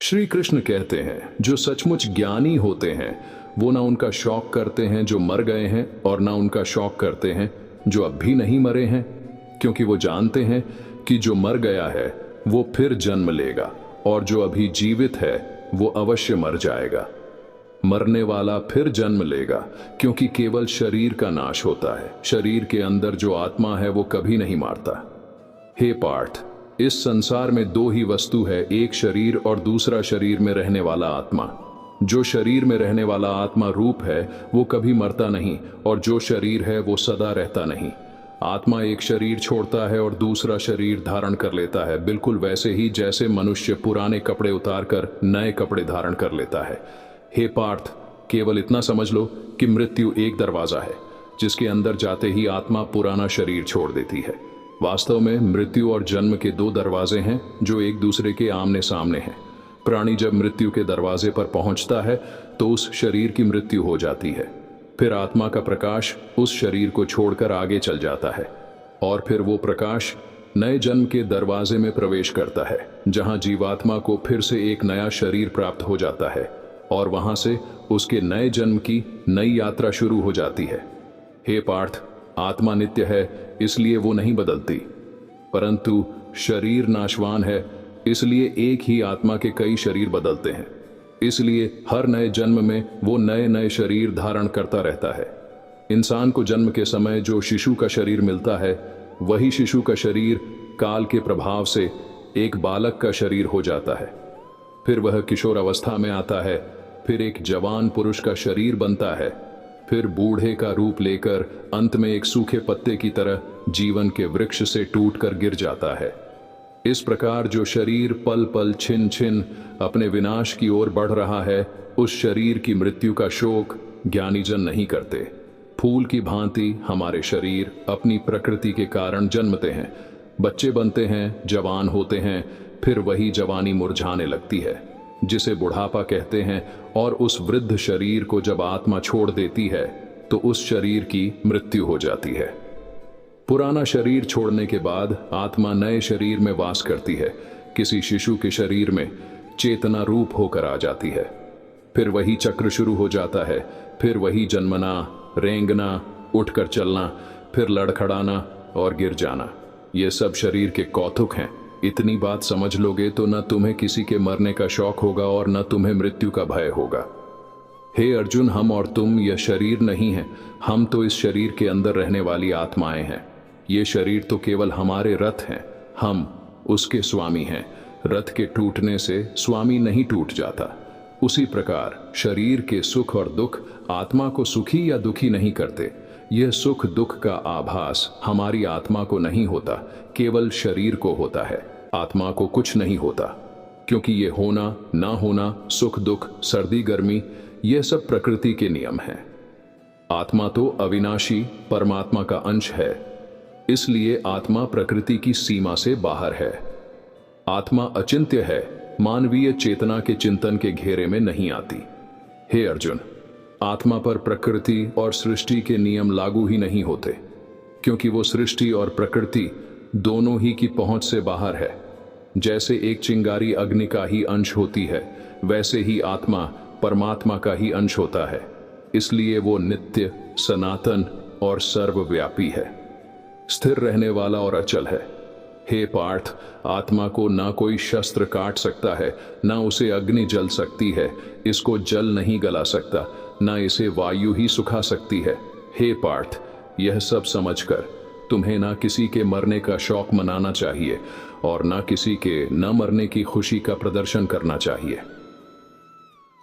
श्री कृष्ण कहते हैं जो सचमुच ज्ञानी होते हैं वो ना उनका शौक करते हैं जो मर गए हैं और ना उनका शौक करते हैं जो अब भी नहीं मरे हैं, क्योंकि वो जानते हैं कि जो मर गया है वो फिर जन्म लेगा और जो अभी जीवित है वो अवश्य मर जाएगा। मरने वाला फिर जन्म लेगा, क्योंकि केवल शरीर का नाश होता है, शरीर के अंदर जो आत्मा है वो कभी नहीं मारता। हे पार्थ, इस संसार में दो ही वस्तु है, एक शरीर और दूसरा शरीर में रहने वाला आत्मा। जो शरीर में रहने वाला आत्मा रूप है वो कभी मरता नहीं और जो शरीर है वो सदा रहता नहीं। आत्मा एक शरीर छोड़ता है और दूसरा शरीर धारण कर लेता है, बिल्कुल वैसे ही जैसे मनुष्य पुराने कपड़े उतारकर नए कपड़े धारण कर लेता है। हे पार्थ, केवल इतना समझ लो कि मृत्यु एक दरवाजा है जिसके अंदर जाते ही आत्मा पुराना शरीर छोड़ देती है। वास्तव में मृत्यु और जन्म के दो दरवाजे हैं जो एक दूसरे के आमने सामने हैं। प्राणी जब मृत्यु के दरवाजे पर पहुंचता है तो उस शरीर की मृत्यु हो जाती है, फिर आत्मा का प्रकाश उस शरीर को छोड़कर आगे चल जाता है और फिर वो प्रकाश नए जन्म के दरवाजे में प्रवेश करता है, जहां जीवात्मा को फिर से एक नया शरीर प्राप्त हो जाता है और वहां से उसके नए जन्म की नई यात्रा शुरू हो जाती है। हे पार्थ, आत्मा नित्य है इसलिए वो नहीं बदलती, परंतु शरीर नाशवान है इसलिए एक ही आत्मा के कई शरीर बदलते हैं। इसलिए हर नए जन्म में वो नए नए शरीर धारण करता रहता है। इंसान को जन्म के समय जो शिशु का शरीर मिलता है वही शिशु का शरीर काल के प्रभाव से एक बालक का शरीर हो जाता है, फिर वह किशोर अवस्था में आता है, फिर एक जवान पुरुष का शरीर बनता है, फिर बूढ़े का रूप लेकर अंत में एक सूखे पत्ते की तरह जीवन के वृक्ष से टूटकर गिर जाता है। इस प्रकार जो शरीर पल पल छिन छिन अपने विनाश की ओर बढ़ रहा है, उस शरीर की मृत्यु का शोक ज्ञानीजन नहीं करते। फूल की भांति हमारे शरीर अपनी प्रकृति के कारण जन्मते हैं, बच्चे बनते हैं, जवान होते हैं, फिर वही जवानी मुरझाने लगती है जिसे बुढ़ापा कहते हैं, और उस वृद्ध शरीर को जब आत्मा छोड़ देती है तो उस शरीर की मृत्यु हो जाती है। पुराना शरीर छोड़ने के बाद आत्मा नए शरीर में वास करती है, किसी शिशु के शरीर में चेतना रूप होकर आ जाती है, फिर वही चक्र शुरू हो जाता है, फिर वही जन्मना, रेंगना, उठकर चलना, फिर लड़खड़ाना और गिर जाना। ये सब शरीर के कौतुक हैं। इतनी बात समझ लोगे तो न तुम्हें किसी के मरने का शौक होगा और न तुम्हें मृत्यु का भय होगा। हे अर्जुन, हम और तुम यह शरीर नहीं है, हम तो इस शरीर के अंदर रहने वाली आत्माएं हैं। ये शरीर तो केवल हमारे रथ हैं, हम उसके स्वामी हैं। रथ के टूटने से स्वामी नहीं टूट जाता। उसी प्रकार शरीर के सुख और दुख आत्मा को सुखी या दुखी नहीं करते। यह सुख दुख का आभास हमारी आत्मा को नहीं होता, केवल शरीर को होता है। आत्मा को कुछ नहीं होता, क्योंकि ये होना ना होना, सुख दुख, सर्दी गर्मी, यह सब प्रकृति के नियम हैं। आत्मा तो अविनाशी परमात्मा का अंश है, इसलिए आत्मा प्रकृति की सीमा से बाहर है। आत्मा अचिंत्य है, मानवीय चेतना के चिंतन के घेरे में नहीं आती। हे अर्जुन, आत्मा पर प्रकृति और सृष्टि के नियम लागू ही नहीं होते, क्योंकि वो सृष्टि और प्रकृति दोनों ही की पहुंच से बाहर है। जैसे एक चिंगारी अग्नि का ही अंश होती है, वैसे ही आत्मा परमात्मा का ही अंश होता है। इसलिए वो नित्य, सनातन और सर्वव्यापी है, स्थिर रहने वाला और अचल है। हे पार्थ, आत्मा को ना कोई शस्त्र काट सकता है, ना उसे अग्नि जल सकती है, इसको जल नहीं गला सकता, ना इसे वायु ही सुखा सकती है। हे पार्थ, यह सब समझकर तुम्हें ना किसी के मरने का शौक मनाना चाहिए और ना किसी के न मरने की खुशी का प्रदर्शन करना चाहिए।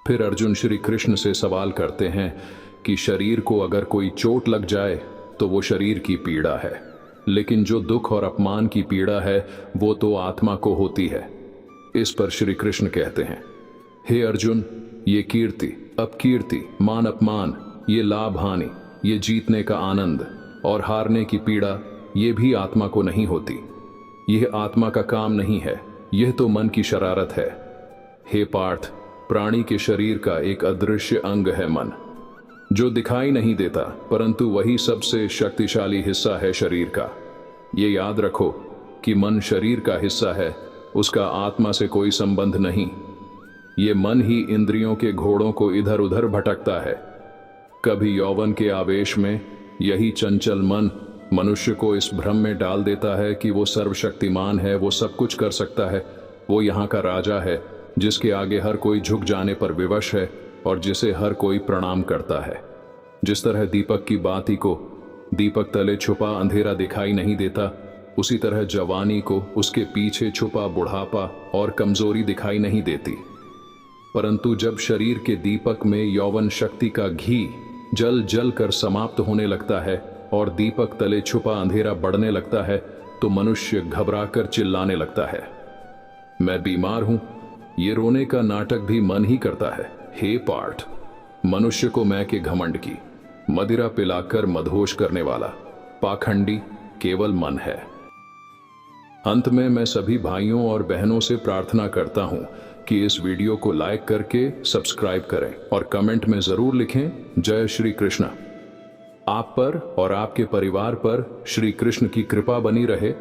फिर अर्जुन श्री कृष्ण से सवाल करते हैं कि शरीर को अगर कोई चोट लग जाए तो वो शरीर की पीड़ा है, लेकिन जो दुख और अपमान की पीड़ा है वो तो आत्मा को होती है। इस पर श्री कृष्ण कहते हैं, हे अर्जुन, ये कीर्ति अपकीर्ति, मान अपमान, ये लाभ हानि, ये जीतने का आनंद और हारने की पीड़ा, ये भी आत्मा को नहीं होती। यह आत्मा का काम नहीं है, यह तो मन की शरारत है। हे पार्थ, प्राणी के शरीर का एक अदृश्य अंग है मन, जो दिखाई नहीं देता, परंतु वही सबसे शक्तिशाली हिस्सा है शरीर का। ये याद रखो कि मन शरीर का हिस्सा है, उसका आत्मा से कोई संबंध नहीं। ये मन ही इंद्रियों के घोड़ों को इधर उधर भटकता है। कभी यौवन के आवेश में यही चंचल मन मनुष्य को इस भ्रम में डाल देता है कि वो सर्वशक्तिमान है, वो सब कुछ कर सकता है, वो यहाँ का राजा है जिसके आगे हर कोई झुक जाने पर विवश है और जिसे हर कोई प्रणाम करता है। जिस तरह दीपक की बाती को दीपक तले छुपा अंधेरा दिखाई नहीं देता, उसी तरह जवानी को उसके पीछे छुपा बुढ़ापा और कमजोरी दिखाई नहीं देती। परंतु जब शरीर के दीपक में यौवन शक्ति का घी जल जल कर समाप्त होने लगता है और दीपक तले छुपा अंधेरा बढ़ने लगता है, तो मनुष्य घबराकर चिल्लाने लगता है, मैं बीमार हूं। ये रोने का नाटक भी मन ही करता है। हे पार्थ, मनुष्य को मैं के घमंड की मदिरा पिलाकर मदहोश करने वाला पाखंडी केवल मन है। अंत में मैं सभी भाइयों और बहनों से प्रार्थना करता हूं कि इस वीडियो को लाइक करके सब्सक्राइब करें और कमेंट में जरूर लिखें, जय श्री कृष्ण। आप पर और आपके परिवार पर श्री कृष्ण की कृपा बनी रहे।